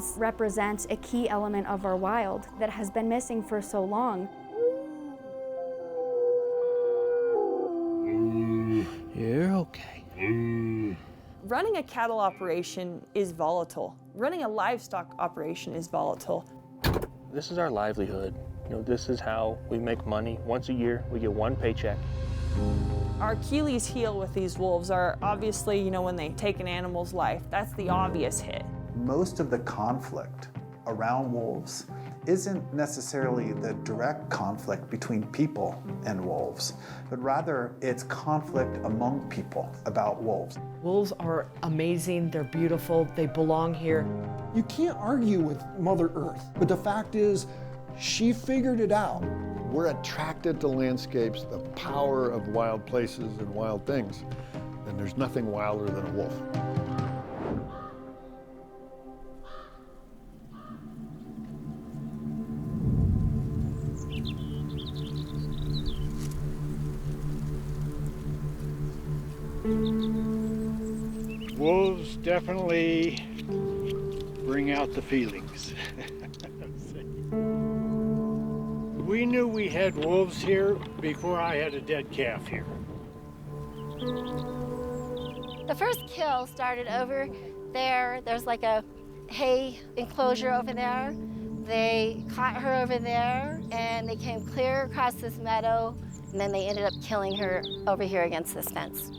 wolves represent a key element of our wild that has been missing for so long. You're okay. Running a cattle operation is volatile. Running a livestock operation is volatile. This is our livelihood. You know, this is how we make money. Once a year, we get one paycheck. Our Achilles heel with these wolves are obviously, when they take an animal's life, that's the obvious hit. Most of the conflict around wolves isn't necessarily the direct conflict between people and wolves, but rather it's conflict among people about wolves. Wolves are amazing, they're beautiful, they belong here. You can't argue with Mother Earth, but the fact is, she figured it out. We're attracted to landscapes, the power of wild places and wild things, and there's nothing wilder than a wolf. Wolves definitely bring out the feelings. We knew we had wolves here before I had a dead calf here. The first kill started over there. There's like a hay enclosure over there. They caught her over there, and they came clear across this meadow, and then they ended up killing her over here against this fence.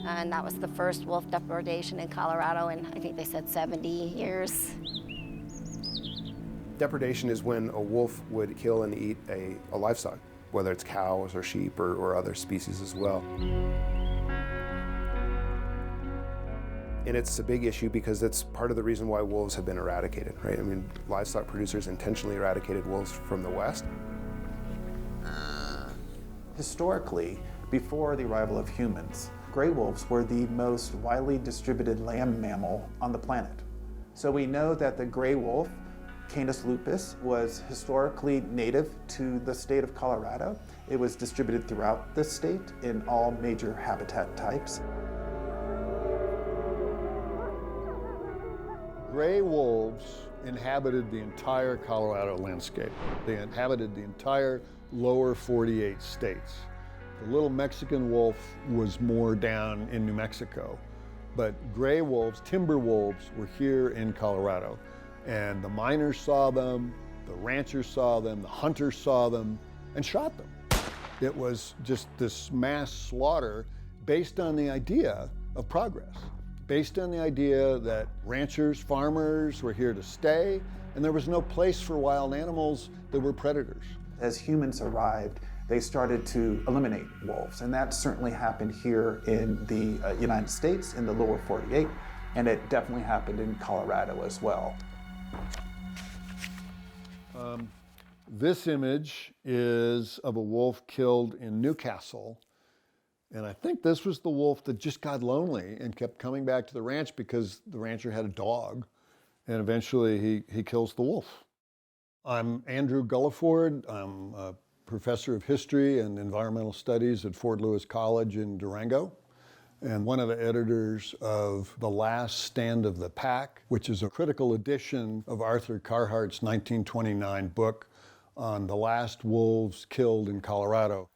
And that was the first wolf depredation in Colorado in, I think they said 70 years. Depredation is when a wolf would kill and eat a livestock, whether it's cows or sheep or other species as well. And it's a big issue because it's part of the reason why wolves have been eradicated, right? I mean, livestock producers intentionally eradicated wolves from the West. Historically, before the arrival of humans, gray wolves were the most widely distributed land mammal on the planet. So we know that the gray wolf, Canis lupus, was historically native to the state of Colorado. It was distributed throughout the state in all major habitat types. Gray wolves inhabited the entire Colorado landscape. They inhabited the entire lower 48 states. The little Mexican wolf was more down in New Mexico, but gray wolves, timber wolves, were here in Colorado. And the miners saw them, the ranchers saw them, the hunters saw them, and shot them. It was just this mass slaughter based on the idea of progress, based on the idea that ranchers, farmers were here to stay, and there was no place for wild animals that were predators. As humans arrived, they started to eliminate wolves, and that certainly happened here in the United States, in the lower 48, and it definitely happened in Colorado as well. This image is of a wolf killed in Newcastle, and I think this was the wolf that just got lonely and kept coming back to the ranch because the rancher had a dog, and eventually he kills the wolf. I'm Andrew Gulliford. I'm a professor of history and environmental studies at Fort Lewis College in Durango, and one of the editors of The Last Stand of the Pack, which is a critical edition of Arthur Carhart's 1929 book on the last wolves killed in Colorado.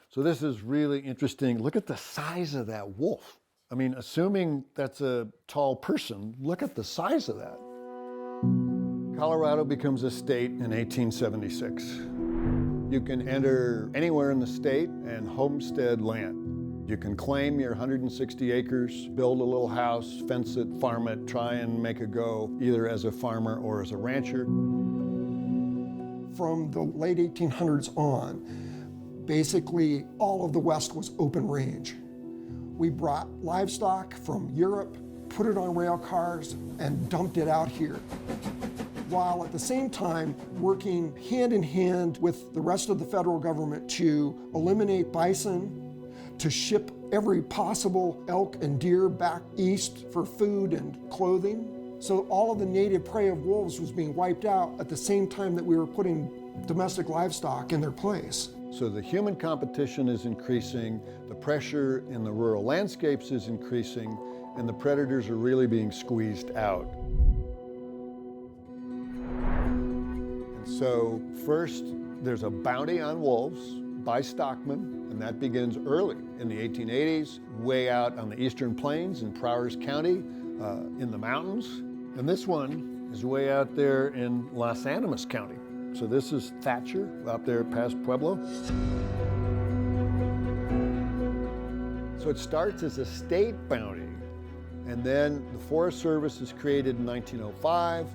So this is really interesting. Look at the size of that wolf. I mean, assuming that's a tall person, look at the size of that. Colorado becomes a state in 1876. You can enter anywhere in the state and homestead land. You can claim your 160 acres, build a little house, fence it, farm it, try and make a go, either as a farmer or as a rancher. From the late 1800s on, basically all of the West was open range. We brought livestock from Europe, put it on rail cars, and dumped it out here, while at the same time working hand in hand with the rest of the federal government to eliminate bison, to ship every possible elk and deer back east for food and clothing. So all of the native prey of wolves was being wiped out at the same time that we were putting domestic livestock in their place. So the human competition is increasing, the pressure in the rural landscapes is increasing, and the predators are really being squeezed out. And so first, there's a bounty on wolves by stockmen, and that begins early in the 1880s, way out on the eastern plains in Prowers County, in the mountains. And this one is way out there in Los Animas County. So this is Thatcher, out there past Pueblo. So it starts as a state bounty, and then the Forest Service is created in 1905.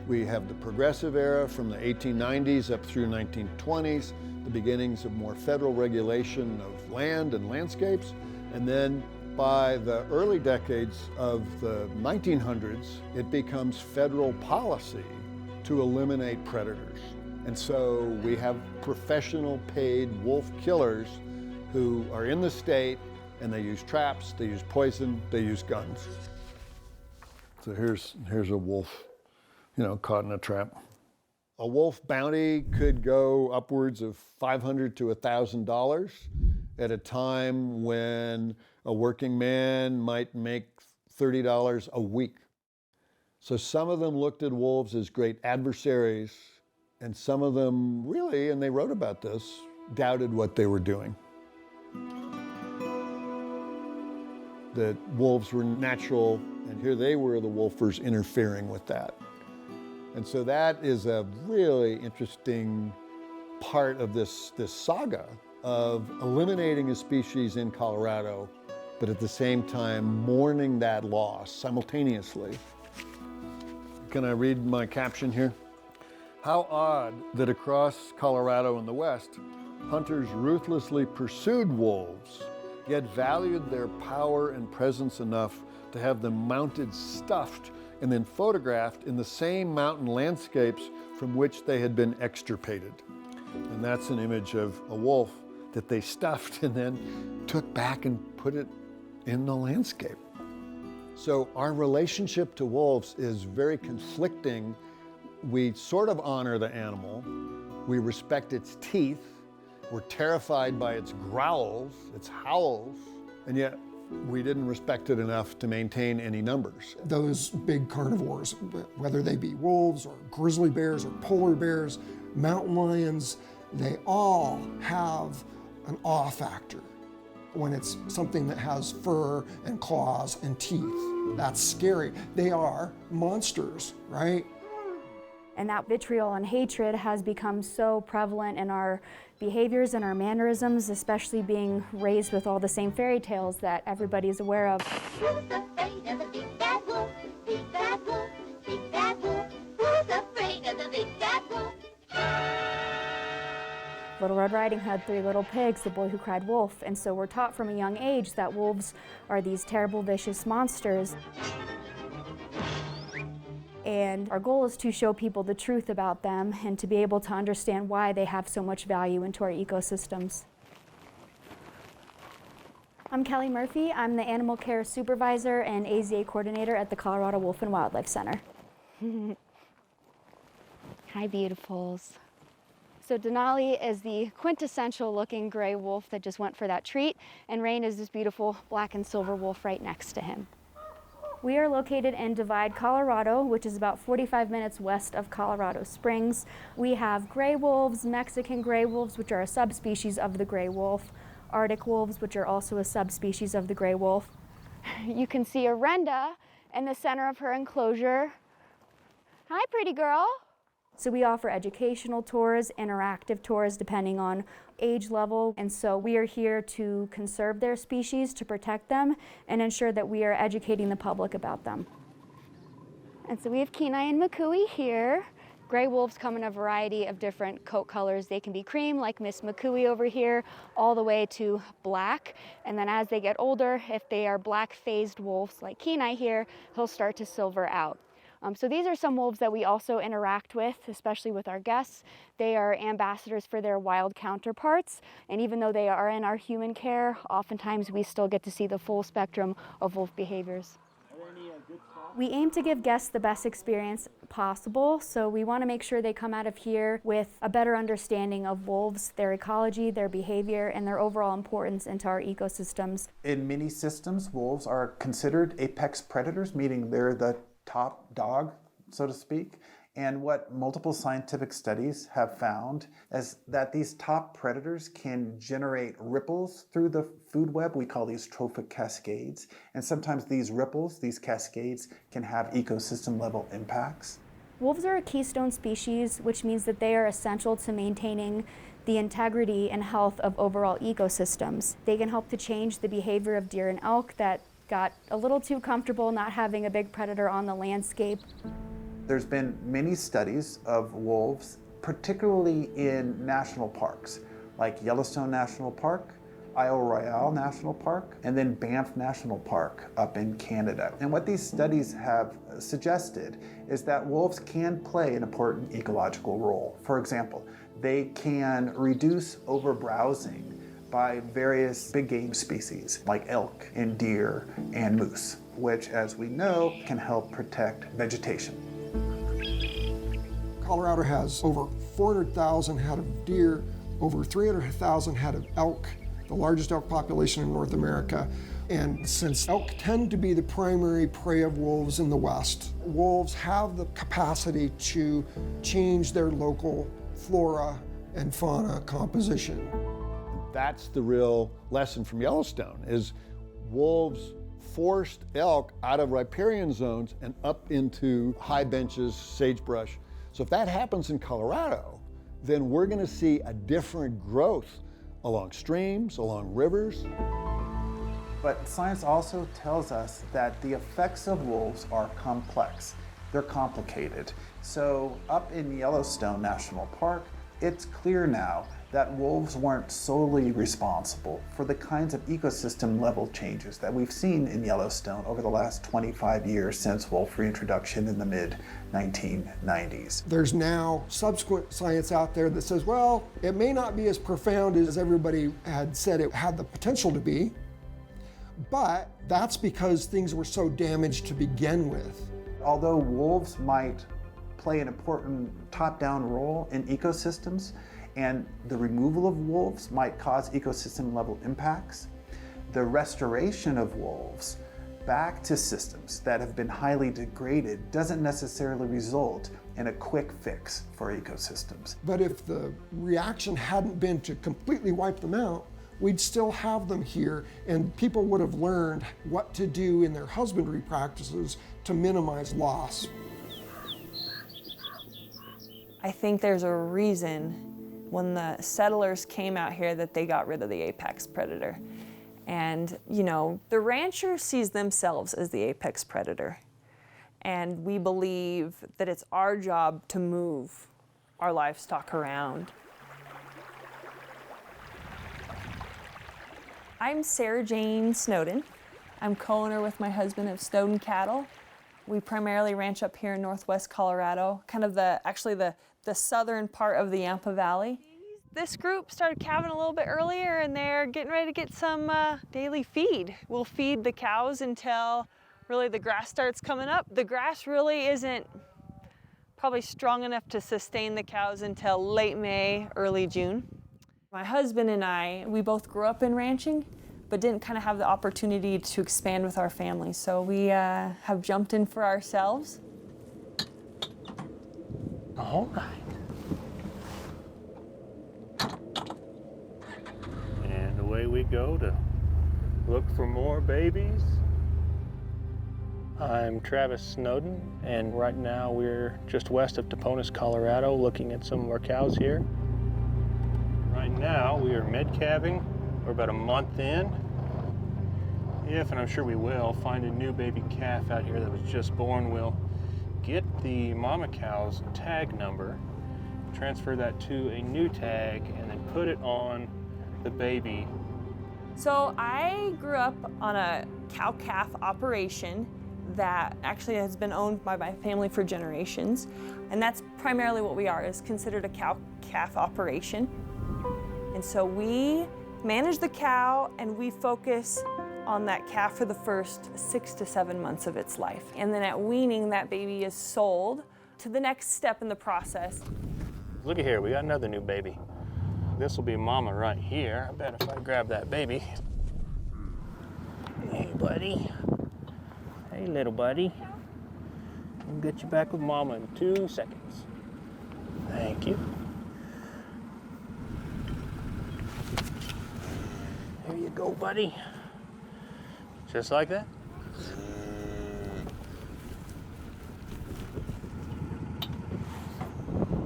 We have the Progressive era from the 1890s up through 1920s, the beginnings of more federal regulation of land and landscapes. And then by the early decades of the 1900s, it becomes federal policy to eliminate predators. And so we have professional paid wolf killers who are in the state, and they use traps, they use poison, they use guns. So here's a wolf, caught in a trap. A wolf bounty could go upwards of $500 to $1,000 at a time when a working man might make $30 a week. So some of them looked at wolves as great adversaries, and some of them really, and they wrote about this, doubted what they were doing. That wolves were natural, and here they were, the wolfers, interfering with that. And so that is a really interesting part of this saga of eliminating a species in Colorado, but at the same time mourning that loss simultaneously. Can I read my caption here? How odd that across Colorado in the west, hunters ruthlessly pursued wolves, yet valued their power and presence enough to have them mounted stuffed and then photographed in the same mountain landscapes from which they had been extirpated. And that's an image of a wolf that they stuffed and then took back and put it in the landscape. So our relationship to wolves is very conflicting. We sort of honor the animal, we respect its teeth, we're terrified by its growls, its howls, and yet we didn't respect it enough to maintain any numbers. Those big carnivores, whether they be wolves or grizzly bears or polar bears, mountain lions, they all have an awe factor. When it's something that has fur and claws and teeth, that's scary. They are monsters, right? And that vitriol and hatred has become so prevalent in our behaviors and our mannerisms, especially being raised with all the same fairy tales that everybody's aware of. Who's afraid of the big bad wolf? Big bad wolf, big bad wolf. Who's afraid of the big bad wolf? Little Red Riding Hood, Three Little Pigs, The Boy Who Cried Wolf. And so we're taught from a young age that wolves are these terrible, vicious monsters. And our goal is to show people the truth about them and to be able to understand why they have so much value into our ecosystems. I'm Kelly Murphy. I'm the Animal Care Supervisor and AZA Coordinator at the Colorado Wolf and Wildlife Center. Hi, beautifuls. So Denali is the quintessential looking gray wolf that just went for that treat, and Rain is this beautiful black and silver wolf right next to him. We are located in Divide, Colorado, which is about 45 minutes west of Colorado Springs. We have gray wolves, Mexican gray wolves, which are a subspecies of the gray wolf, Arctic wolves, which are also a subspecies of the gray wolf. You can see Arenda in the center of her enclosure. Hi, pretty girl. So we offer educational tours, interactive tours, depending on age level. And so we are here to conserve their species, to protect them, and ensure that we are educating the public about them. And so we have Kenai and Makui here. Gray wolves come in a variety of different coat colors. They can be cream, like Miss Makui over here, all the way to black. And then as they get older, if they are black phased wolves like Kenai here, he'll start to silver out. So these are some wolves that we also interact with, especially with our guests. They are ambassadors for their wild counterparts, and even though they are in our human care, oftentimes we still get to see the full spectrum of wolf behaviors. We aim to give guests the best experience possible, so we want to make sure they come out of here with a better understanding of wolves, their ecology, their behavior, and their overall importance into our ecosystems. In many systems, wolves are considered apex predators, meaning they're the top dog, so to speak. And what multiple scientific studies have found is that these top predators can generate ripples through the food web. We call these trophic cascades. And sometimes these ripples, these cascades, can have ecosystem level impacts. Wolves are a keystone species, which means that they are essential to maintaining the integrity and health of overall ecosystems. They can help to change the behavior of deer and elk that got a little too comfortable not having a big predator on the landscape. There's been many studies of wolves, particularly in national parks, like Yellowstone National Park, Isle Royale National Park, and then Banff National Park up in Canada. And what these studies have suggested is that wolves can play an important ecological role. For example, they can reduce overbrowsing by various big game species like elk and deer and moose, which, as we know, can help protect vegetation. Colorado has over 400,000 head of deer, over 300,000 head of elk, the largest elk population in North America. And since elk tend to be the primary prey of wolves in the West, wolves have the capacity to change their local flora and fauna composition. That's the real lesson from Yellowstone, is wolves forced elk out of riparian zones and up into high benches, sagebrush. So if that happens in Colorado, then we're going to see a different growth along streams, along rivers. But science also tells us that the effects of wolves are complex. They're complicated. So up in Yellowstone National Park, it's clear now that wolves weren't solely responsible for the kinds of ecosystem level changes that we've seen in Yellowstone over the last 25 years since wolf reintroduction in the mid-1990s. There's now subsequent science out there that says, well, it may not be as profound as everybody had said it had the potential to be, but that's because things were so damaged to begin with. Although wolves might play an important top-down role in ecosystems, and the removal of wolves might cause ecosystem level impacts, the restoration of wolves back to systems that have been highly degraded doesn't necessarily result in a quick fix for ecosystems. But if the reaction hadn't been to completely wipe them out, we'd still have them here, and people would have learned what to do in their husbandry practices to minimize loss. I think there's a reason when the settlers came out here that they got rid of the apex predator. And, you know, the rancher sees themselves as the apex predator. And we believe that it's our job to move our livestock around. I'm Sarah Jane Snowden. I'm co-owner with my husband of Snowden Cattle. We primarily ranch up here in northwest Colorado, kind of the southern part of the Yampa Valley. This group started calving a little bit earlier, and they're getting ready to get some daily feed. We'll feed the cows until really the grass starts coming up. The grass really isn't probably strong enough to sustain the cows until late May, early June. My husband and I, we both grew up in ranching, but didn't kind of have the opportunity to expand with our family. So we have jumped in for ourselves. All right. And away we go to look for more babies. I'm Travis Snowden, and right now we're just west of Toponis, Colorado, looking at some of our cows here. Right now we are mid-calving. We're about a month in. If, and I'm sure we will, find a new baby calf out here that was just born, we'll get the mama cow's tag number, transfer that to a new tag, and then put it on the baby. So I grew up on a cow-calf operation that actually has been owned by my family for generations. And that's primarily what we are, is considered a cow-calf operation. And so we manage the cow and we focus on that calf for the first 6 to 7 months of its life. And then at weaning, that baby is sold to the next step in the process. Look at here, we got another new baby. This will be mama right here. I bet if I grab that baby. Hey, buddy. Hey, little buddy. I'll get you back with mama in 2 seconds. Thank you. Here you go, buddy. Just like that.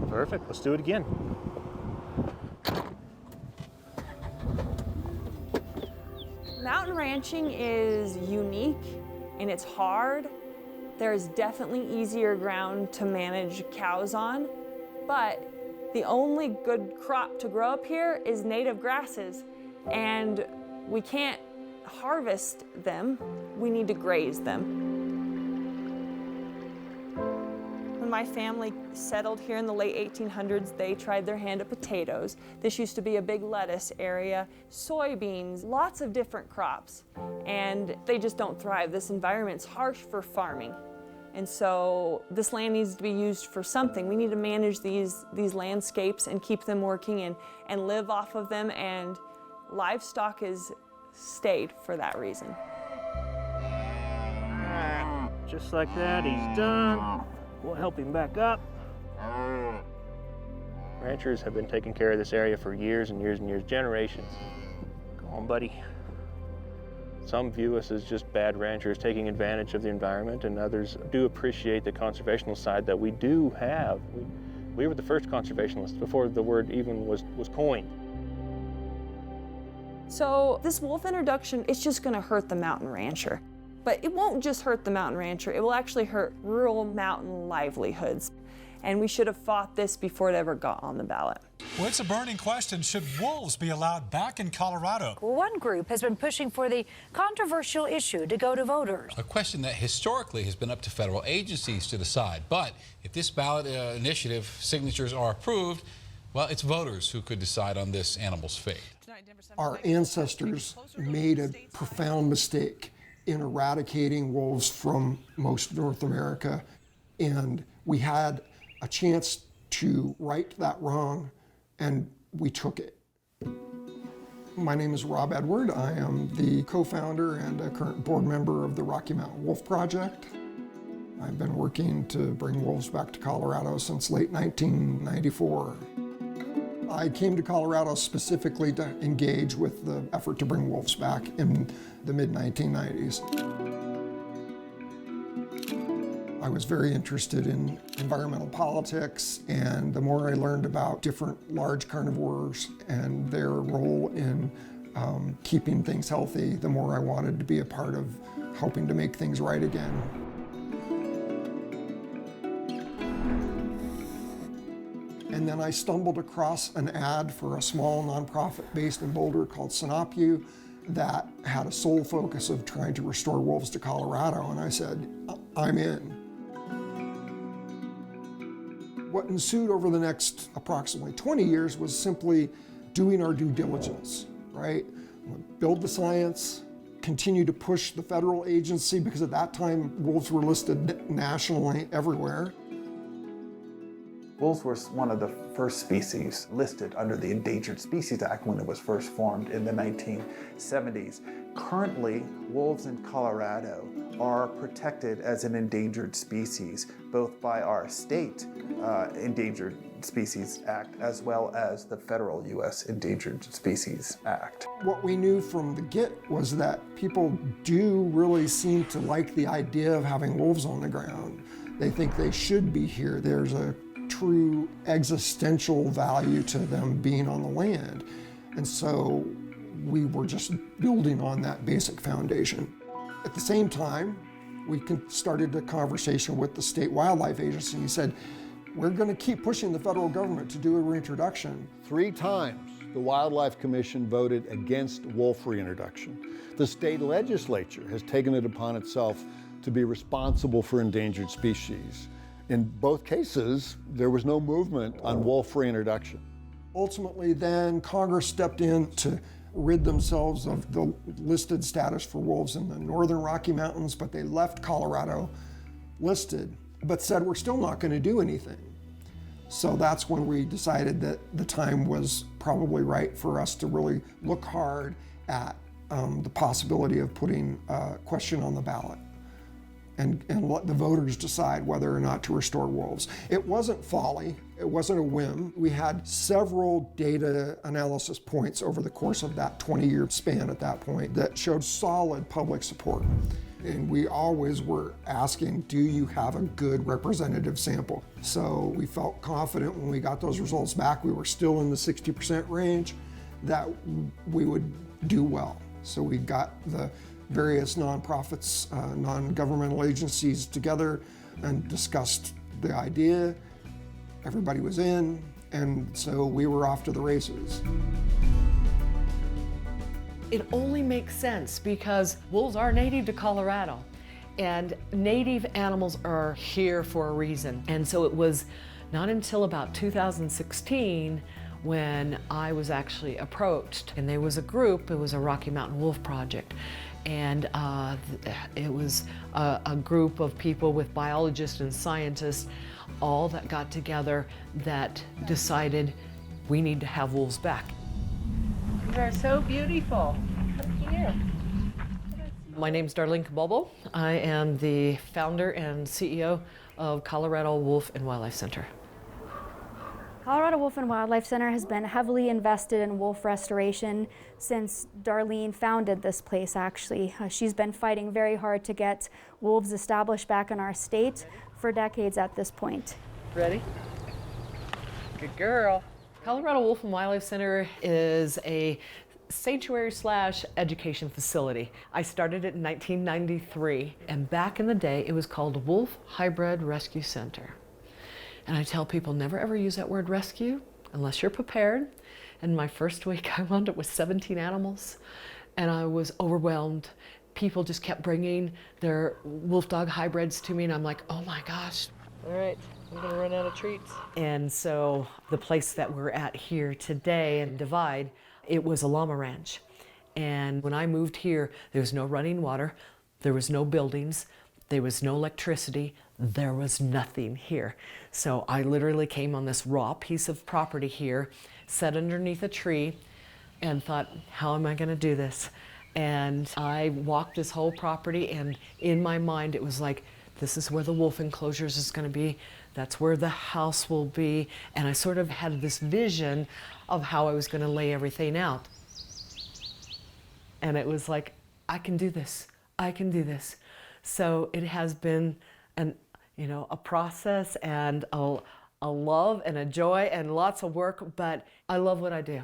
Perfect, let's do it again. Mountain ranching is unique and it's hard. There's definitely easier ground to manage cows on, but the only good crop to grow up here is native grasses, and we can't harvest them, we need to graze them. When my family settled here in the late 1800s, they tried their hand at potatoes. This used to be a big lettuce area, soybeans, lots of different crops, and they just don't thrive. This environment's harsh for farming. And so this land needs to be used for something. We need to manage these landscapes and keep them working and live off of them, and livestock is stayed for that reason. Just like that, he's done. We'll help him back up. Ranchers have been taking care of this area for years and years and years, generations. Come on, buddy. Some view us as just bad ranchers taking advantage of the environment, and others do appreciate the conservational side that we do have. We were the first conservationists before the word even was coined. So this wolf introduction, it's just gonna hurt the mountain rancher. But it won't just hurt the mountain rancher, it will actually hurt rural mountain livelihoods. And we should have fought this before it ever got on the ballot. Well, it's a burning question. Should wolves be allowed back in Colorado? Well, one group has been pushing for the controversial issue to go to voters. A question that historically has been up to federal agencies to decide. But if this ballot initiative signatures are approved, well, it's voters who could decide on this animal's fate. Our ancestors made a profound mistake in eradicating wolves from most of North America, and we had a chance to right that wrong, and we took it. My name is Rob Edward. I am the co-founder and a current board member of the Rocky Mountain Wolf Project. I've been working to bring wolves back to Colorado since late 1994. I came to Colorado specifically to engage with the effort to bring wolves back in the mid-1990s. I was very interested in environmental politics, and the more I learned about different large carnivores and their role in keeping things healthy, the more I wanted to be a part of helping to make things right again. And then I stumbled across an ad for a small nonprofit based in Boulder called Sinopu that had a sole focus of trying to restore wolves to Colorado, and I said, I'm in. What ensued over the next approximately 20 years was simply doing our due diligence, right? Build the science, continue to push the federal agency, because at that time wolves were listed nationally everywhere. Wolves were one of the first species listed under the Endangered Species Act when it was first formed in the 1970s. Currently, wolves in Colorado are protected as an endangered species, both by our state Endangered Species Act as well as the federal U.S. Endangered Species Act. What we knew from the get was that people do really seem to like the idea of having wolves on the ground. They think they should be here. There's a true existential value to them being on the land. And so we were just building on that basic foundation. At the same time, we started a conversation with the state wildlife agency and said, we're going to keep pushing the federal government to do a reintroduction. 3 times the Wildlife Commission voted against wolf reintroduction. The state legislature has taken it upon itself to be responsible for endangered species. In both cases, there was no movement on wolf reintroduction. Ultimately, then Congress stepped in to rid themselves of the listed status for wolves in the northern Rocky Mountains, but they left Colorado listed, but said we're still not going to do anything. So that's when we decided that the time was probably right for us to really look hard at the possibility of putting a question on the ballot and let the voters decide whether or not to restore wolves. It wasn't folly, it wasn't a whim. We had several data analysis points over the course of that 20-year span at that point that showed solid public support. And we always were asking, do you have a good representative sample? So we felt confident when we got those results back, we were still in the 60% range, that we would do well. So we got the various nonprofits, non-governmental agencies together and discussed the idea. Everybody was in, and so we were off to the races. It only makes sense because wolves are native to Colorado, and native animals are here for a reason. And so it was not until about 2016 when I was actually approached, and there was a group, it was a Rocky Mountain Wolf Project, and it was a group of people with biologists and scientists all that got together that decided we need to have wolves back. You are so beautiful. Look here. My name's Darlene Cabalbo. I am the founder and CEO of Colorado Wolf and Wildlife Center. Colorado Wolf and Wildlife Center has been heavily invested in wolf restoration since Darlene founded this place, actually. She's been fighting very hard to get wolves established back in our state for decades at this point. Ready? Good girl. Colorado Wolf and Wildlife Center is a sanctuary/education facility. I started it in 1993, and back in the day it was called Wolf Hybrid Rescue Center. And I tell people, never ever use that word rescue unless you're prepared. And my first week I wound up with 17 animals, and I was overwhelmed. People just kept bringing their wolf dog hybrids to me, and I'm like, oh my gosh. All right, I'm gonna run out of treats. And so the place that we're at here today in Divide, it was a llama ranch. And when I moved here, there was no running water, there was no buildings, there was no electricity, there was nothing here. So I literally came on this raw piece of property here, sat underneath a tree, and thought, how am I gonna do this? And I walked this whole property, and in my mind it was like, this is where the wolf enclosures is gonna be, that's where the house will be, and I sort of had this vision of how I was gonna lay everything out. And it was like, I can do this, I can do this. So it has been a process and a love and a joy and lots of work, but I love what I do.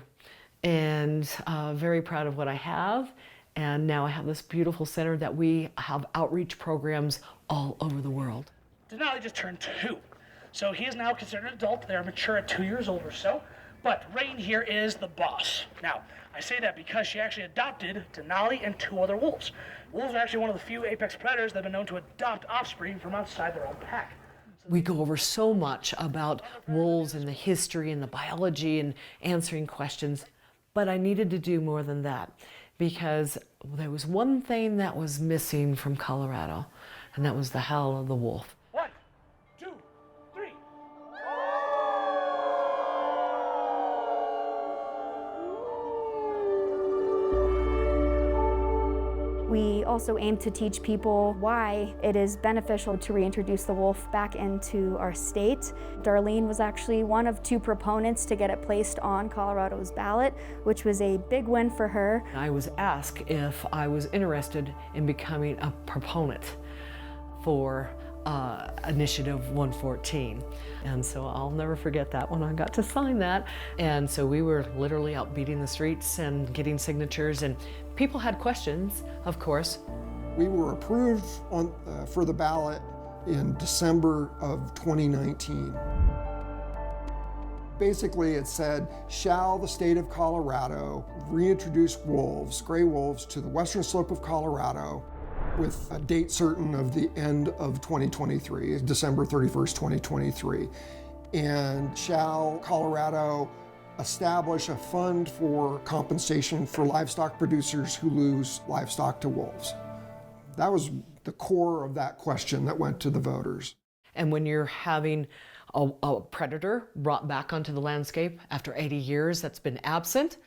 And very proud of what I have. And now I have this beautiful center that we have outreach programs all over the world. Denali just turned 2. So he is now considered an adult. They're mature at 2 years old or so. But Rain here is the boss. Now, I say that because she actually adopted Denali and 2 other wolves. Wolves are actually one of the few apex predators that have been known to adopt offspring from outside their own pack. We go over so much about wolves and the history and the biology and answering questions, but I needed to do more than that because there was one thing that was missing from Colorado, and that was the howl of the wolf. 1, 2, 3. We also aim to teach people why it is beneficial to reintroduce the wolf back into our state. Darlene was actually one of 2 proponents to get it placed on Colorado's ballot, which was a big win for her. I was asked if I was interested in becoming a proponent for Initiative 114. And so I'll never forget that when I got to sign that. And so we were literally out beating the streets and getting signatures, and people had questions, of course. We were approved for the ballot in December of 2019. Basically it said, shall the state of Colorado reintroduce wolves, gray wolves, to the western slope of Colorado with a date certain of the end of 2023, December 31st, 2023. And shall Colorado establish a fund for compensation for livestock producers who lose livestock to wolves. That was the core of that question that went to the voters. And when you're having a predator brought back onto the landscape after 80 years that's been absent,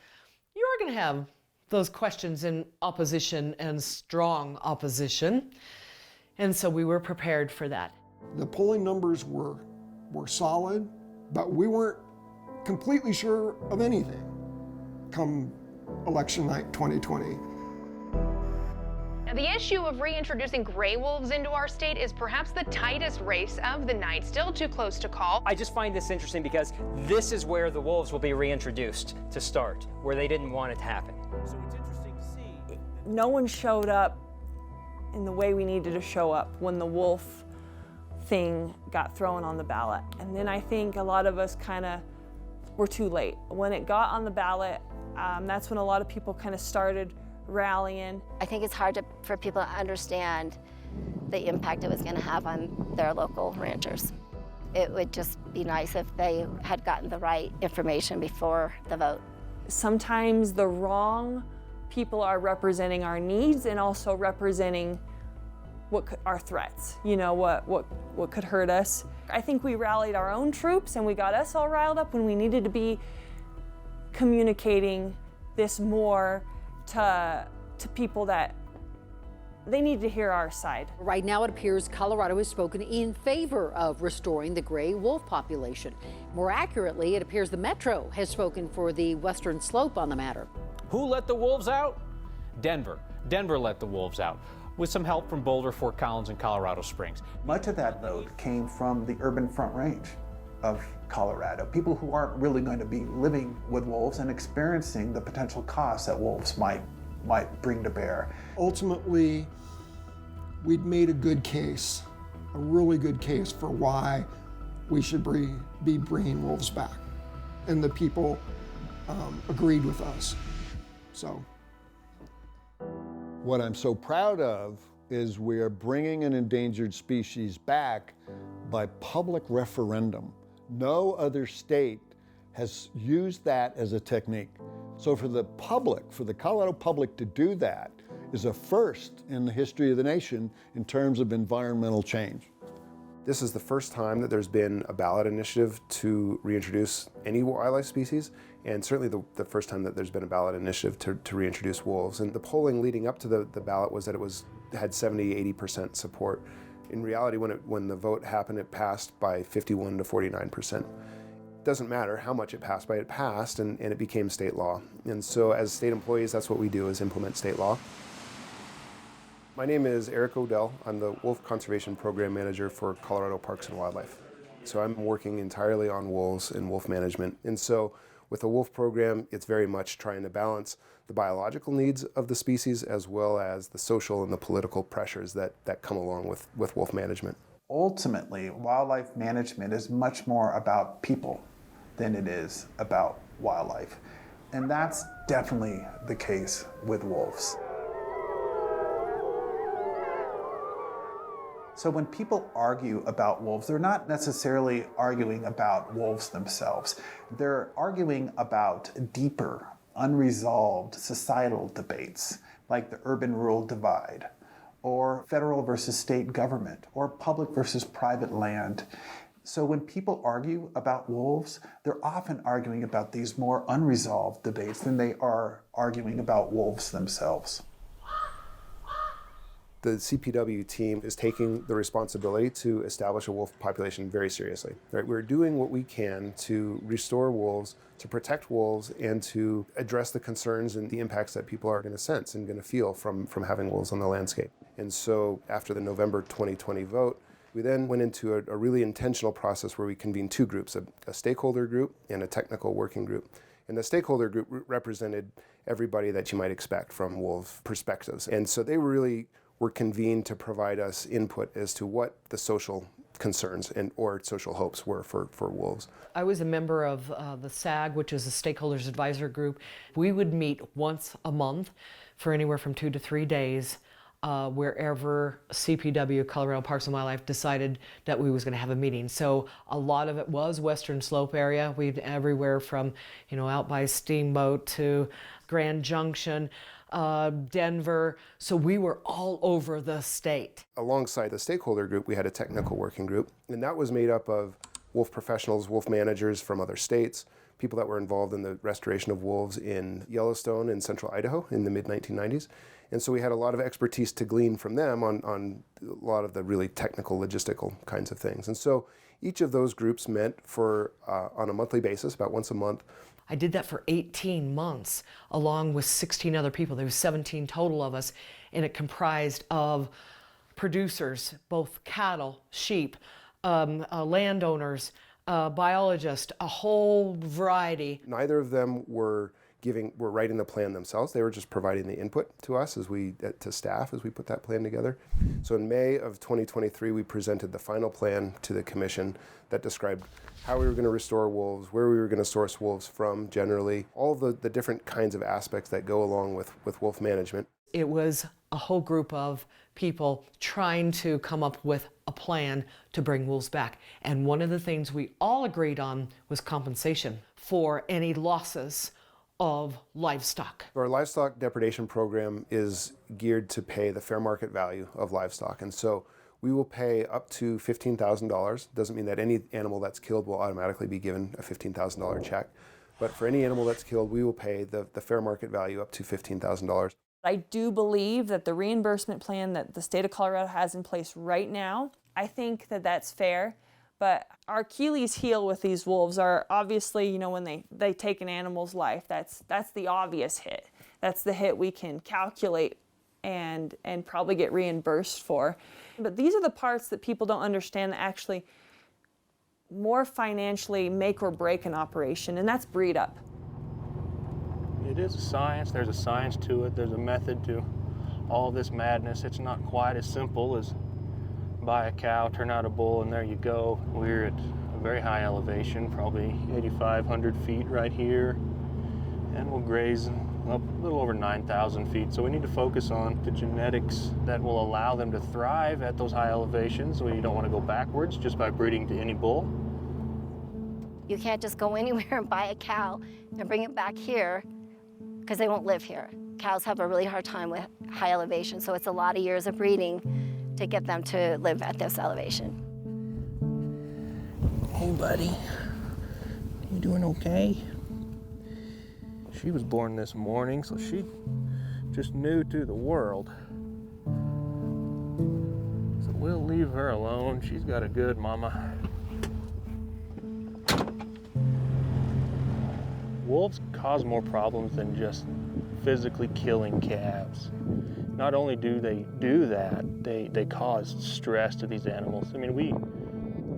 you are going to have those questions in opposition and strong opposition. And so we were prepared for that. The polling numbers were solid, but we weren't completely sure of anything come election night 2020. Now, the issue of reintroducing gray wolves into our state is perhaps the tightest race of the night, still too close to call. I just find this interesting because this is where the wolves will be reintroduced to start, where they didn't want it to happen. So it's interesting to see. No one showed up in the way we needed to show up when the wolf thing got thrown on the ballot. And then I think a lot of us kind of were too late. When it got on the ballot, that's when a lot of people kind of started rallying. I think it's hard for people to understand the impact it was going to have on their local ranchers. It would just be nice if they had gotten the right information before the vote. Sometimes the wrong people are representing our needs and also representing our threats, you know, what could hurt us. I think we rallied our own troops and we got us all riled up when we needed to be communicating this more to people that they need to hear our side. Right now it appears Colorado has spoken in favor of restoring the gray wolf population. More accurately, it appears the Metro has spoken for the western slope on the matter. Who let the wolves out? Denver. Denver let the wolves out, with some help from Boulder, Fort Collins, and Colorado Springs. Much of that vote came from the urban Front Range of Colorado, people who aren't really going to be living with wolves and experiencing the potential costs that wolves might bring to bear. Ultimately, we'd made a good case, a really good case for why we should be bringing wolves back. And the people agreed with us, so. What I'm so proud of is we are bringing an endangered species back by public referendum. No other state has used that as a technique. So for the public, for the Colorado public to do that is a first in the history of the nation in terms of environmental change. This is the first time that there's been a ballot initiative to reintroduce any wildlife species, and certainly the first time that there's been a ballot initiative to reintroduce wolves. And the polling leading up to the ballot was that it had 70–80% support. In reality, when the vote happened, it passed by 51 to 49%. Doesn't matter how much it passed by, it passed, and it became state law. And so as state employees, that's what we do, is implement state law. My name is Eric Odell. I'm the Wolf Conservation Program Manager for Colorado Parks and Wildlife. So I'm working entirely on wolves and wolf management. And so with the wolf program, it's very much trying to balance the biological needs of the species as well as the social and the political pressures that come along with wolf management. Ultimately, wildlife management is much more about people than it is about wildlife. And that's definitely the case with wolves. So when people argue about wolves, they're not necessarily arguing about wolves themselves. They're arguing about deeper, unresolved societal debates, like the urban-rural divide, or federal versus state government, or public versus private land. So when people argue about wolves, they're often arguing about these more unresolved debates than they are arguing about wolves themselves. The CPW team is taking the responsibility to establish a wolf population very seriously. Right? We're doing what we can to restore wolves, to protect wolves, and to address the concerns and the impacts that people are going to sense and going to feel from having wolves on the landscape. And so after the November 2020 vote, we then went into a really intentional process where we convened two groups, a stakeholder group and a technical working group. And the stakeholder group represented everybody that you might expect from wolf perspectives. And so they really were convened to provide us input as to what the social concerns or social hopes were for wolves. I was a member of the SAG, which is the Stakeholders Advisor Group. We would meet once a month for anywhere from 2 to 3 days wherever CPW, Colorado Parks and Wildlife, decided that we was going to have a meeting. So a lot of it was Western Slope area. We'd everywhere from, out by Steamboat to Grand Junction, Denver. So we were all over the state. Alongside the stakeholder group, we had a technical working group, and that was made up of wolf professionals, wolf managers from other states, people that were involved in the restoration of wolves in Yellowstone and central Idaho in the mid-1990s. And so we had a lot of expertise to glean from them on a lot of the really technical, logistical kinds of things. And so each of those groups met for, on a monthly basis, about once a month. I did that for 18 months, along with 16 other people. There was 17 total of us, and it comprised of producers, both cattle, sheep, landowners, biologists, a whole variety. Neither of them were writing the plan themselves. They were just providing the input to us to staff as we put that plan together. So in May of 2023, we presented the final plan to the commission that described how we were going to restore wolves, where we were going to source wolves from generally, all the different kinds of aspects that go along with wolf management. It was a whole group of people trying to come up with a plan to bring wolves back. And one of the things we all agreed on was compensation for any losses of livestock. Our livestock depredation program is geared to pay the fair market value of livestock. And so we will pay up to $15,000. Doesn't mean that any animal that's killed will automatically be given a $15,000 check. But for any animal that's killed, we will pay the fair market value up to $15,000. I do believe that the reimbursement plan that the state of Colorado has in place right now, I think that that's fair. But our Achilles heel with these wolves are obviously, when they take an animal's life, that's the obvious hit. That's the hit we can calculate and probably get reimbursed for. But these are the parts that people don't understand that actually more financially make or break an operation, and that's breed up. It is a science. There's a science to it. There's a method to all this madness. It's not quite as simple as buy a cow, turn out a bull, and there you go. We're at a very high elevation, probably 8,500 feet right here, and we'll graze up a little over 9,000 feet. So we need to focus on the genetics that will allow them to thrive at those high elevations. We don't want to go backwards just by breeding to any bull. You can't just go anywhere and buy a cow and bring it back here because they won't live here. Cows have a really hard time with high elevation, so it's a lot of years of breeding to get them to live at this elevation. Hey, buddy. You doing okay? She was born this morning, so she just new to the world. So we'll leave her alone. She's got a good mama. Wolves cause more problems than just physically killing calves. Not only do they do that, they cause stress to these animals. I mean, we,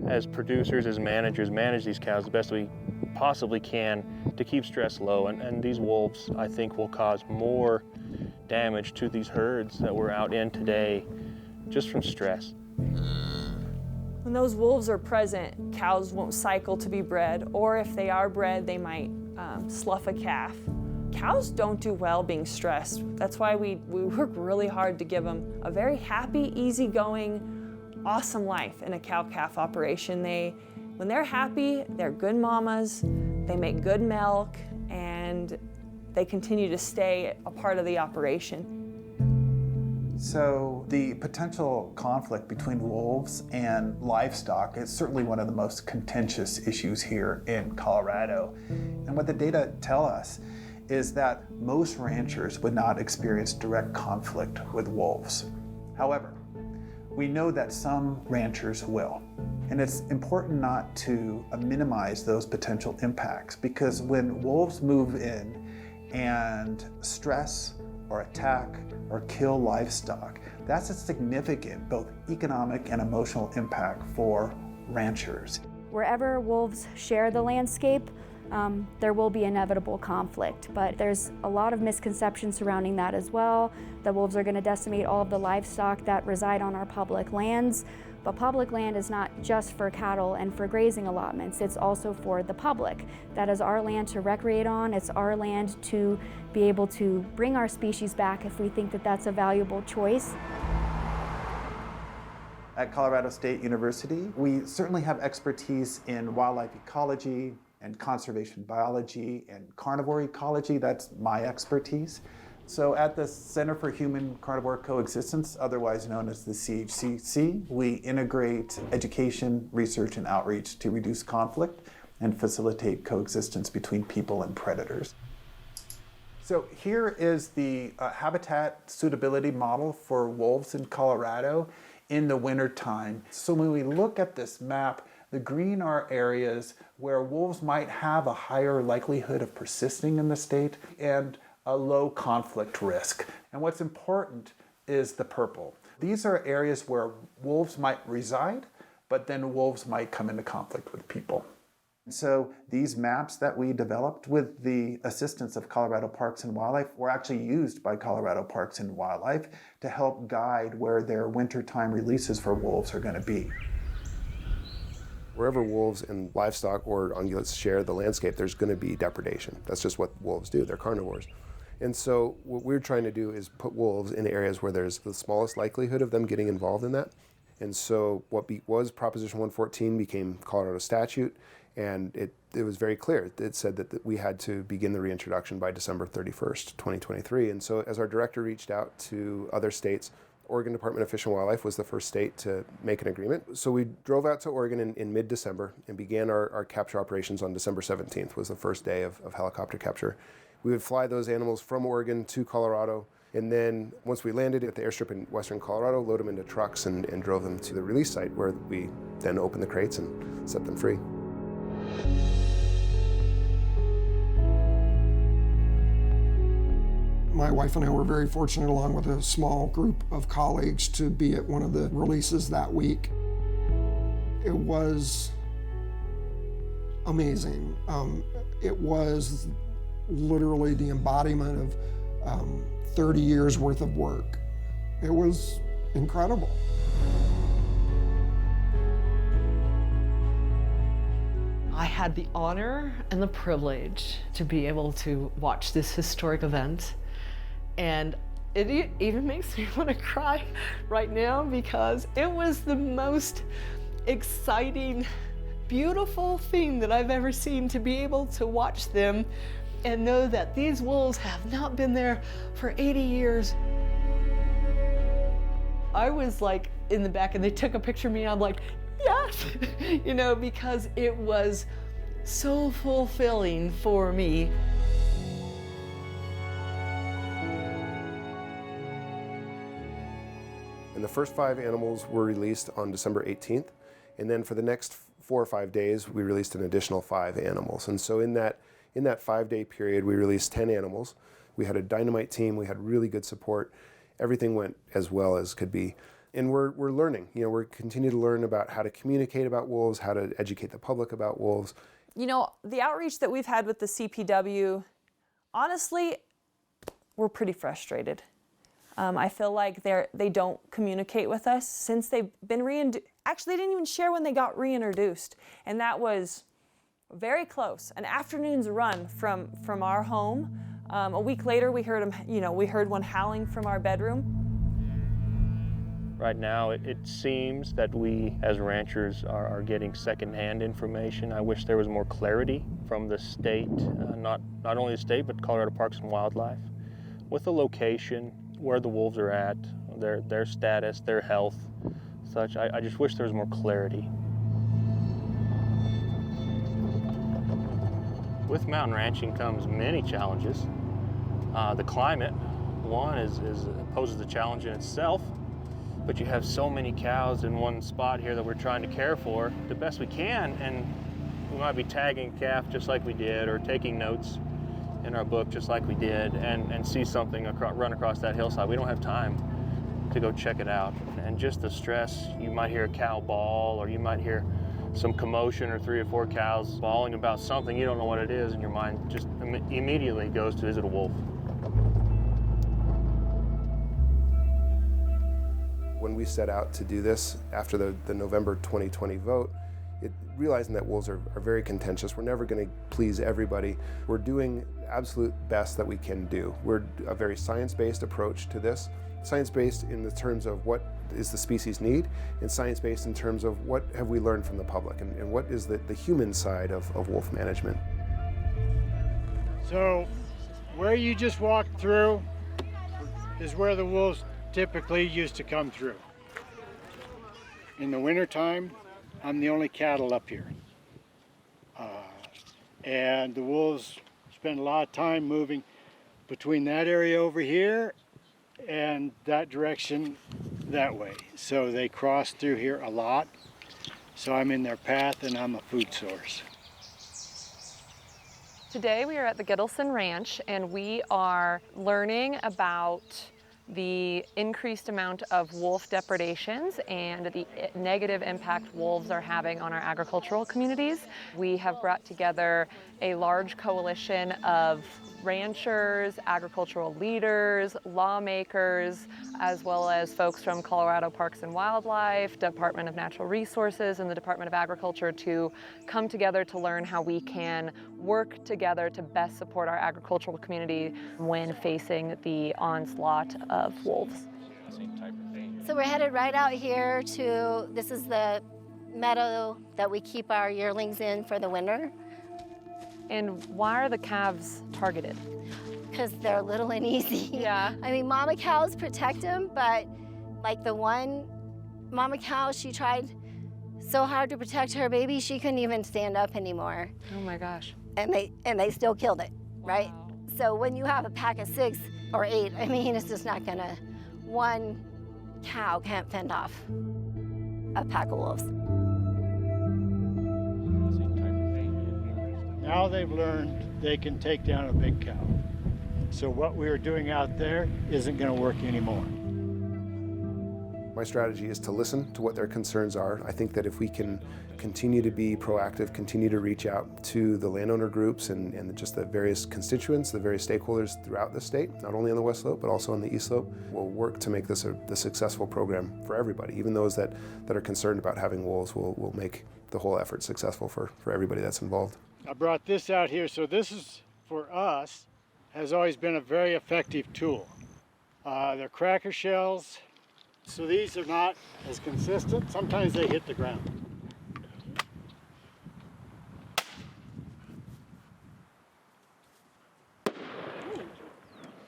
as producers, as managers, manage these cows the best we possibly can to keep stress low. And these wolves, I think, will cause more damage to these herds that we're out in today just from stress. When those wolves are present, cows won't cycle to be bred, or if they are bred, they might slough a calf. Cows don't do well being stressed. That's why we work really hard to give them a very happy, easygoing, awesome life in a cow-calf operation. When they're happy, they're good mamas, they make good milk, and they continue to stay a part of the operation. So the potential conflict between wolves and livestock is certainly one of the most contentious issues here in Colorado. And what the data tell us is that most ranchers would not experience direct conflict with wolves. However, we know that some ranchers will. And it's important not to minimize those potential impacts, because when wolves move in and stress or attack or kill livestock, that's a significant both economic and emotional impact for ranchers. Wherever wolves share the landscape, there will be inevitable conflict. But there's a lot of misconceptions surrounding that as well. The wolves are going to decimate all of the livestock that reside on our public lands. But public land is not just for cattle and for grazing allotments, it's also for the public. That is our land to recreate on, it's our land to be able to bring our species back if we think that that's a valuable choice. At Colorado State University, we certainly have expertise in wildlife ecology and conservation biology and carnivore ecology. That's my expertise. So at the Center for Human Carnivore Coexistence, otherwise known as the CHCC, we integrate education, research, and outreach to reduce conflict and facilitate coexistence between people and predators. So here is the habitat suitability model for wolves in Colorado in the wintertime. So when we look at this map, the green are areas where wolves might have a higher likelihood of persisting in the state and a low conflict risk. And what's important is the purple. These are areas where wolves might reside, but then wolves might come into conflict with people. So these maps that we developed with the assistance of Colorado Parks and Wildlife were actually used by Colorado Parks and Wildlife to help guide where their wintertime releases for wolves are going to be. Wherever wolves and livestock or ungulates share the landscape, there's going to be depredation. That's just what wolves do. They're carnivores. And so what we're trying to do is put wolves in areas where there's the smallest likelihood of them getting involved in that. And so what was Proposition 114 became Colorado statute, and it was very clear. It said that we had to begin the reintroduction by December 31st, 2023. And so as our director reached out to other states, Oregon Department of Fish and Wildlife was the first state to make an agreement. So we drove out to Oregon in mid-December and began our capture operations on December 17th, was the first day of helicopter capture. We would fly those animals from Oregon to Colorado, and then once we landed at the airstrip in western Colorado, load them into trucks and drove them to the release site, where we then opened the crates and set them free. My wife and I were very fortunate, along with a small group of colleagues, to be at one of the releases that week. It was amazing. It was literally the embodiment of 30 years worth of work. It was incredible. I had the honor and the privilege to be able to watch this historic event, and it even makes me want to cry right now, because it was the most exciting, beautiful thing that I've ever seen, to be able to watch them and know that these wolves have not been there for 80 years. I was like in the back, and they took a picture of me, and I'm like, yes, you know, because it was so fulfilling for me. And the first 5 animals were released on December 18th. And then for the next 4 or 5 days, we released an additional 5 animals. And so in that 5-day period, we released 10 animals. We had a dynamite team. We had really good support. Everything went as well as could be. And we're learning. You know, we're continuing to learn about how to communicate about wolves, how to educate the public about wolves. You know, the outreach that we've had with the CPW, honestly, we're pretty frustrated. I feel like they don't communicate with us since they've been reintroduced. Actually, they didn't even share when they got reintroduced. And that was very close, an afternoon's run from our home. A week later, we heard one howling from our bedroom. Right now, it seems that we, as ranchers, are getting secondhand information. I wish there was more clarity from the state, not only the state, but Colorado Parks and Wildlife, with the location, where the wolves are at, their status, their health, such. I just wish there was more clarity. With mountain ranching comes many challenges. The climate, one, poses a challenge in itself, but you have so many cows in one spot here that we're trying to care for the best we can, and we might be tagging a calf just like we did, or taking notes in our book just like we did, and see something run across that hillside. We don't have time to go check it out. And just the stress, you might hear a cow bawl, or you might hear some commotion or 3 or 4 cows bawling about something, you don't know what it is, and your mind just immediately goes to, is it a wolf? When we set out to do this after the November 2020 vote, realizing that wolves are very contentious. We're never going to please everybody. We're doing absolute best that we can do. We're a very science-based approach to this. Science-based in the terms of what is the species need, and science-based in terms of what have we learned from the public, and what is the human side of wolf management. So where you just walked through is where the wolves typically used to come through. In the wintertime, I'm the only cattle up here. And the wolves spend a lot of time moving between that area over here and that direction that way. So they cross through here a lot. So I'm in their path and I'm a food source. Today we are at the Gittleson Ranch and we are learning about the increased amount of wolf depredations and the negative impact wolves are having on our agricultural communities. We have brought together a large coalition of ranchers, agricultural leaders, lawmakers, as well as folks from Colorado Parks and Wildlife, Department of Natural Resources, and the Department of Agriculture to come together to learn how we can work together to best support our agricultural community when facing the onslaught of wolves. So we're headed right out here to, this is the meadow that we keep our yearlings in for the winter. And why are the calves targeted? Because they're little and easy. Yeah. I mean, mama cows protect them, but like the one mama cow, she tried so hard to protect her baby, she couldn't even stand up anymore. Oh my gosh. And they still killed it, right? Wow. So when you have a pack of 6 or 8, I mean, it's just not gonna, one cow can't fend off a pack of wolves. Now they've learned they can take down a big cow. So what we were doing out there isn't going to work anymore. My strategy is to listen to what their concerns are. I think that if we can continue to be proactive, continue to reach out to the landowner groups and just the various constituents, the various stakeholders throughout the state, not only on the West Slope, but also on the East Slope, we'll work to make this a successful program for everybody. Even those that are concerned about having wolves, will make the whole effort successful for everybody that's involved. I brought this out here, so this is, for us, has always been a very effective tool. They're cracker shells, so these are not as consistent. Sometimes they hit the ground.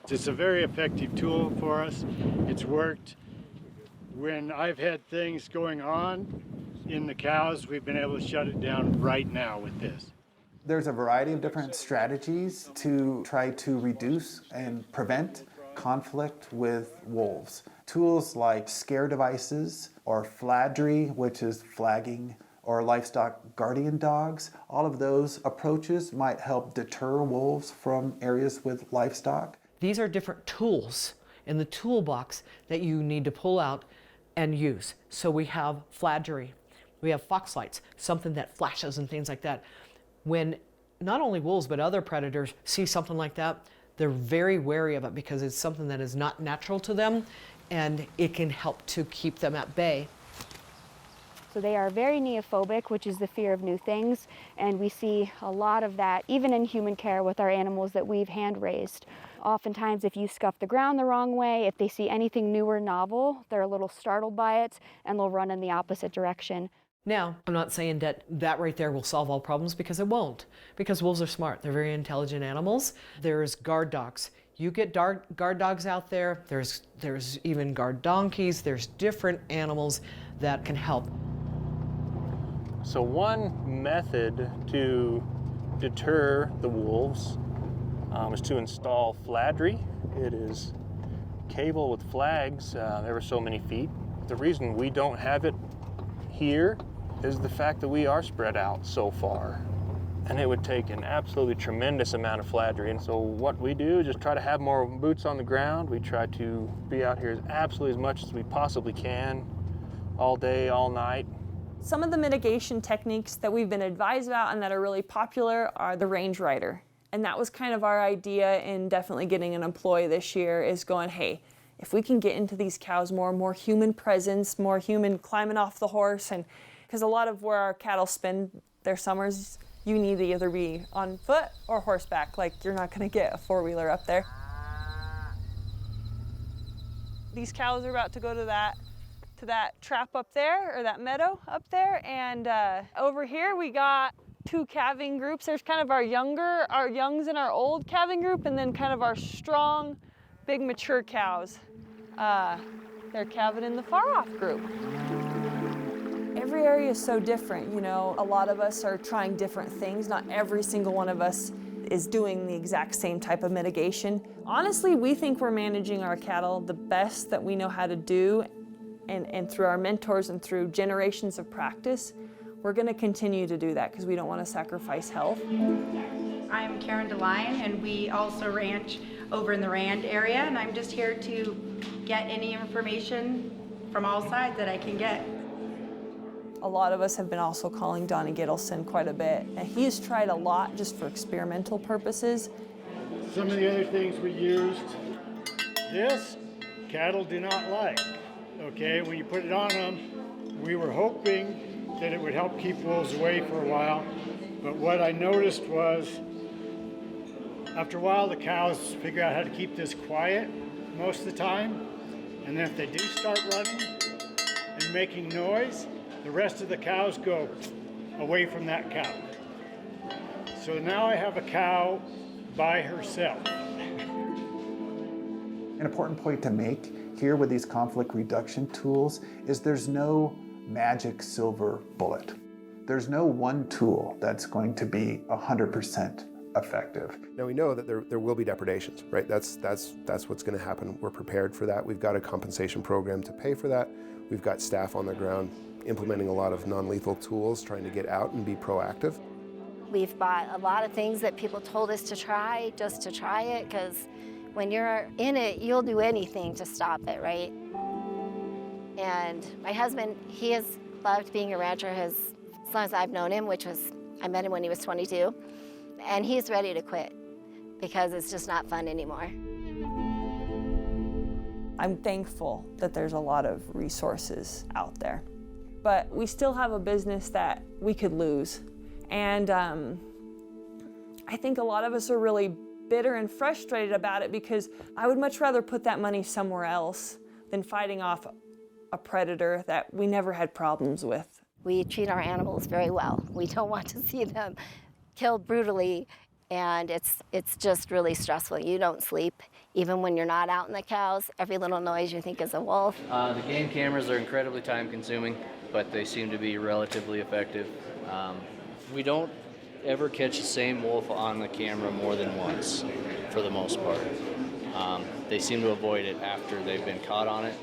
It's a very effective tool for us. It's worked when I've had things going on in the cows. We've been able to shut it down right now with this. There's a variety of different strategies to try to reduce and prevent conflict with wolves. Tools like scare devices or fladry, which is flagging, or livestock guardian dogs. All of those approaches might help deter wolves from areas with livestock. These are different tools in the toolbox that you need to pull out and use. So we have fladry, we have fox lights, something that flashes and things like that. When not only wolves but other predators see something like that, they're very wary of it because it's something that is not natural to them and it can help to keep them at bay. So they are very neophobic, which is the fear of new things, and we see a lot of that even in human care with our animals that we've hand raised. Oftentimes if you scuff the ground the wrong way, if they see anything new or novel, they're a little startled by it and they'll run in the opposite direction. Now, I'm not saying that right there will solve all problems, because it won't. Because wolves are smart. They're very intelligent animals. There's guard dogs. You get guard dogs out there. There's even guard donkeys. There's different animals that can help. So one method to deter the wolves is to install fladry. It is cable with flags ever so many feet. The reason we don't have it here is the fact that we are spread out so far. And it would take an absolutely tremendous amount of fladry. And so what we do is just try to have more boots on the ground. We try to be out here absolutely as much as we possibly can, all day, all night. Some of the mitigation techniques that we've been advised about and that are really popular are the range rider. And that was kind of our idea in definitely getting an employee this year, is going, hey, if we can get into these cows more human presence, more human climbing off the horse, and because a lot of where our cattle spend their summers, you need to either be on foot or horseback. Like, you're not gonna get a four-wheeler up there. These cows are about to go to that trap up there, or that meadow up there, and over here we got two calving groups. There's kind of our youngs and our old calving group, and then kind of our strong, big mature cows. They're calving in the far off group. Every area is so different, you know. A lot of us are trying different things. Not every single one of us is doing the exact same type of mitigation. Honestly, we think we're managing our cattle the best that we know how to do, and through our mentors and through generations of practice, we're going to continue to do that because we don't want to sacrifice health. I'm Karen DeLion, and we also ranch over in the Rand area, and I'm just here to get any information from all sides that I can get. A lot of us have been also calling Donnie Gittleson quite a bit, and he's tried a lot just for experimental purposes. Some of the other things we used, this cattle do not like. Okay, when you put it on them, we were hoping that it would help keep wolves away for a while, but what I noticed was after a while the cows figure out how to keep this quiet most of the time, and then if they do start running and making noise, the rest of the cows go away from that cow. So now I have a cow by herself. An important point to make here with these conflict reduction tools is there's no magic silver bullet. There's no one tool that's going to be 100% effective. Now we know that there will be depredations, right? That's what's going to happen. We're prepared for that. We've got a compensation program to pay for that. We've got staff on the ground implementing a lot of non-lethal tools, trying to get out and be proactive. We've bought a lot of things that people told us to try, just to try it, because when you're in it, you'll do anything to stop it, right? And my husband, he has loved being a rancher as long as I've known him, I met him when he was 22, and he's ready to quit because it's just not fun anymore. I'm thankful that there's a lot of resources out there, but we still have a business that we could lose. And I think a lot of us are really bitter and frustrated about it because I would much rather put that money somewhere else than fighting off a predator that we never had problems with. We treat our animals very well. We don't want to see them killed brutally, and it's just really stressful. You don't sleep, even when you're not out in the cows. Every little noise you think is a wolf. The game cameras are incredibly time consuming, but they seem to be relatively effective. We don't ever catch the same wolf on the camera more than once, for the most part. They seem to avoid it after they've been caught on it.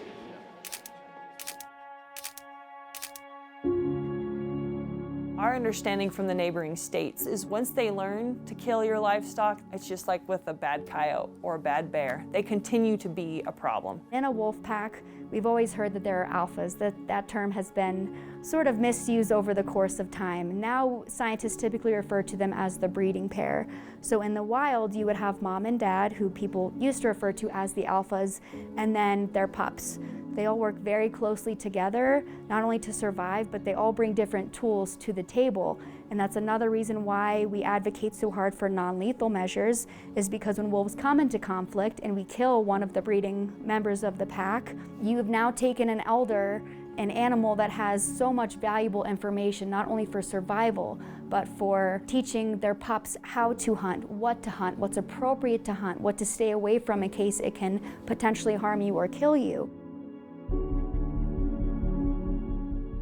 Our understanding from the neighboring states is once they learn to kill your livestock, it's just like with a bad coyote or a bad bear. They continue to be a problem. In a wolf pack, we've always heard that there are alphas. That term has been sort of misused over the course of time. Now scientists typically refer to them as the breeding pair. So in the wild, you would have mom and dad, who people used to refer to as the alphas, and then their pups. They all work very closely together, not only to survive, but they all bring different tools to the table. And that's another reason why we advocate so hard for non-lethal measures, is because when wolves come into conflict and we kill one of the breeding members of the pack, you have now taken an elder, an animal that has so much valuable information, not only for survival, but for teaching their pups how to hunt, what's appropriate to hunt, what to stay away from in case it can potentially harm you or kill you.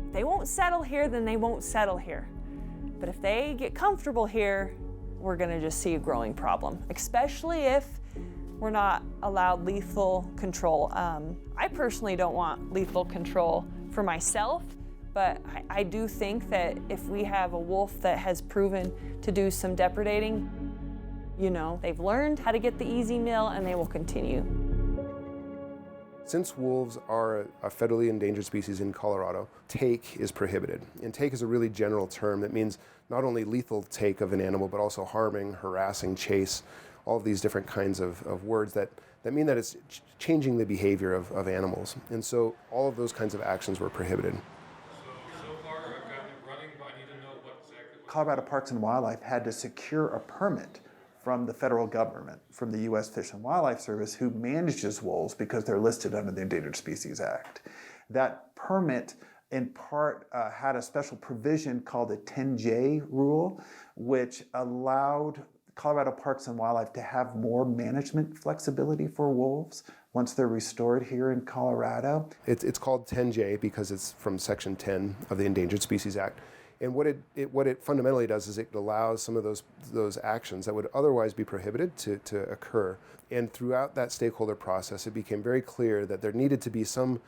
If they won't settle here, then they won't settle here. But if they get comfortable here, we're gonna just see a growing problem, especially if we're not allowed lethal control. I personally don't want lethal control for myself, but I do think that if we have a wolf that has proven to do some depredating, they've learned how to get the easy meal and they will continue. Since wolves are a federally endangered species in Colorado, take is prohibited. And take is a really general term that means not only lethal take of an animal, but also harming, harassing, chase, all of these different kinds of words that mean that it's changing the behavior of animals. And so all of those kinds of actions were prohibited. Colorado Parks and Wildlife had to secure a permit from the federal government, from the U.S. Fish and Wildlife Service, who manages wolves because they're listed under the Endangered Species Act. That permit, in part, had a special provision called the 10J rule, which allowed Colorado Parks and Wildlife to have more management flexibility for wolves once they're restored here in Colorado. It's called 10J because it's from Section 10 of the Endangered Species Act. And what it fundamentally does is it allows some of those actions that would otherwise be prohibited to occur. And throughout that stakeholder process, it became very clear that there needed to be some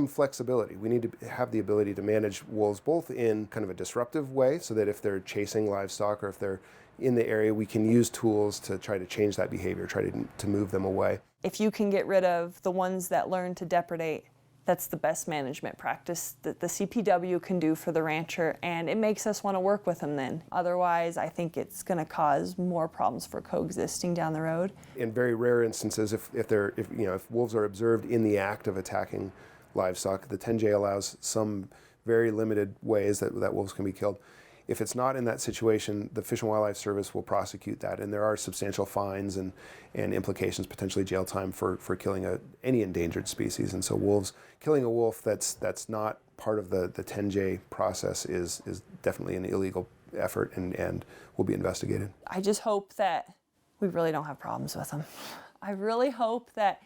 flexibility. We need to have the ability to manage wolves both in kind of a disruptive way, so that if they're chasing livestock or if they're in the area, we can use tools to try to change that behavior, try to move them away. If you can get rid of the ones that learn to depredate, that's the best management practice that the CPW can do for the rancher, and it makes us want to work with them then. Otherwise, I think it's going to cause more problems for coexisting down the road. In very rare instances, if wolves are observed in the act of attacking livestock, the 10J allows some very limited ways that wolves can be killed. If it's not in that situation, the Fish and Wildlife Service will prosecute that, and there are substantial fines and implications, potentially jail time for killing any endangered species. And so killing a wolf that's not part of the 10J process is definitely an illegal effort and will be investigated. I just hope that we really don't have problems with them. I really hope that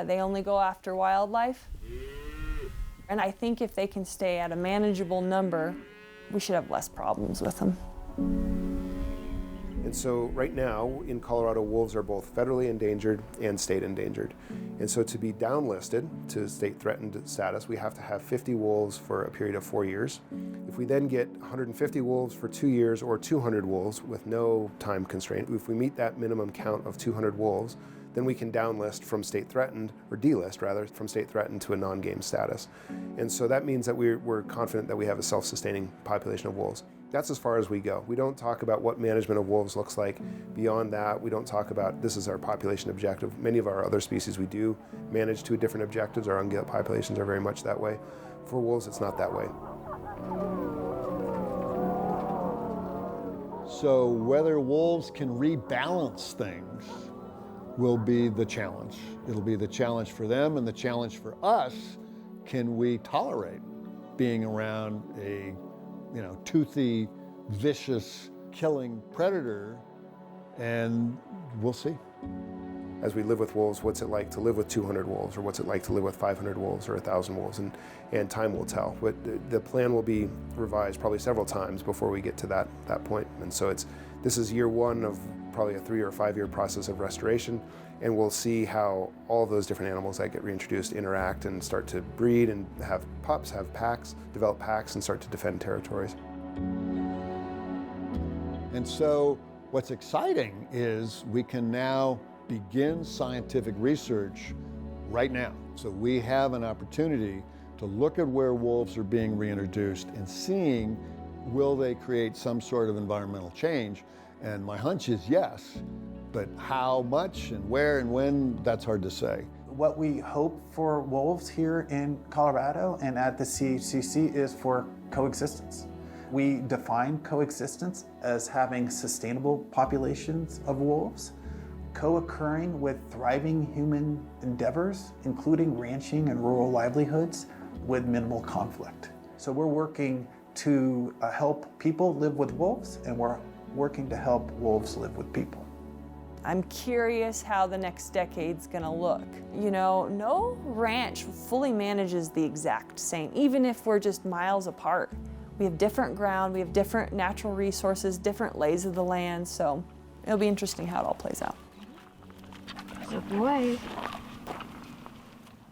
they only go after wildlife. And I think if they can stay at a manageable number, we should have less problems with them. And so right now in Colorado, wolves are both federally endangered and state endangered. And so to be downlisted to state threatened status, we have to have 50 wolves for a period of 4 years. If we then get 150 wolves for 2 years or 200 wolves with no time constraint, if we meet that minimum count of 200 wolves, then we can downlist from state threatened, or delist rather, from state threatened to a non-game status. And so that means that we're confident that we have a self-sustaining population of wolves. That's as far as we go. We don't talk about what management of wolves looks like. Beyond that, we don't talk about this is our population objective. Many of our other species we do manage to different objectives. Our ungulate populations are very much that way. For wolves, it's not that way. So whether wolves can rebalance things will be the challenge. It'll be the challenge for them and the challenge for us. Can we tolerate being around a toothy, vicious, killing predator? And we'll see. As we live with wolves, what's it like to live with 200 wolves, or what's it like to live with 500 wolves or 1,000 wolves? And time will tell. But the plan will be revised probably several times before we get to that point. And so this is year one of probably a 3 or 5 year process of restoration, and we'll see how all of those different animals that get reintroduced interact and start to breed and have pups, have packs, develop packs, and start to defend territories. And so what's exciting is we can now begin scientific research right now. So we have an opportunity to look at where wolves are being reintroduced and seeing, will they create some sort of environmental change? And my hunch is yes, but how much and where and when, that's hard to say. What we hope for wolves here in Colorado and at the CHCC is for coexistence. We define coexistence as having sustainable populations of wolves, co-occurring with thriving human endeavors, including ranching and rural livelihoods, with minimal conflict. So we're working to help people live with wolves, and we're working to help wolves live with people. I'm curious how the next decade's gonna look. No ranch fully manages the exact same, even if we're just miles apart. We have different ground, we have different natural resources, different lays of the land, so it'll be interesting how it all plays out. Good boy.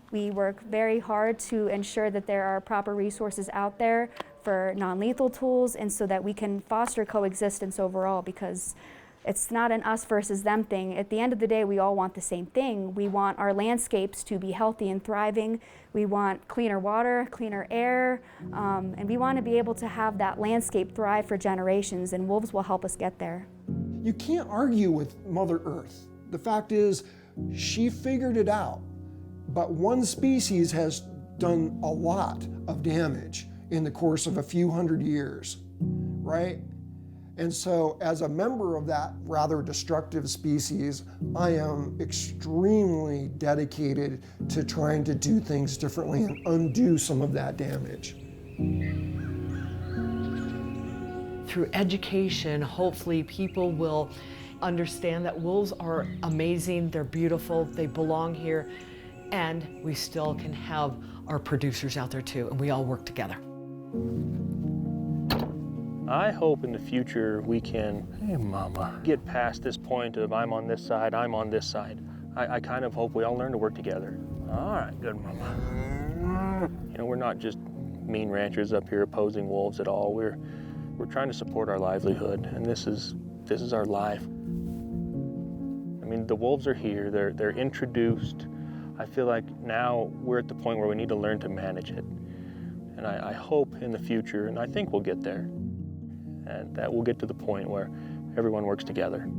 We work very hard to ensure that there are proper resources out there for non-lethal tools, and so that we can foster coexistence overall, because It's not an us versus them thing. At the end of the day, we all want the same thing. We want our landscapes to be healthy and thriving. We want cleaner water, cleaner air, and we want to be able to have that landscape thrive for generations, and wolves will help us get there. You can't argue with Mother Earth. The fact is, she figured it out, but one species has done a lot of damage in the course of a few hundred years, right? And so as a member of that rather destructive species, I am extremely dedicated to trying to do things differently and undo some of that damage. Through education, hopefully people will understand that wolves are amazing, they're beautiful, they belong here, and we still can have our producers out there too, and we all work together. I hope in the future we can, hey mama, get past this point of I'm on this side, I'm on this side. I kind of hope we all learn to work together. All right, good mama. You know, we're not just mean ranchers up here opposing wolves at all. We're trying to support our livelihood, and this is our life. I mean, the wolves are here, they're introduced. I feel like now we're at the point where we need to learn to manage it. And I hope in the future, and I think we'll get there, and that we'll get to the point where everyone works together.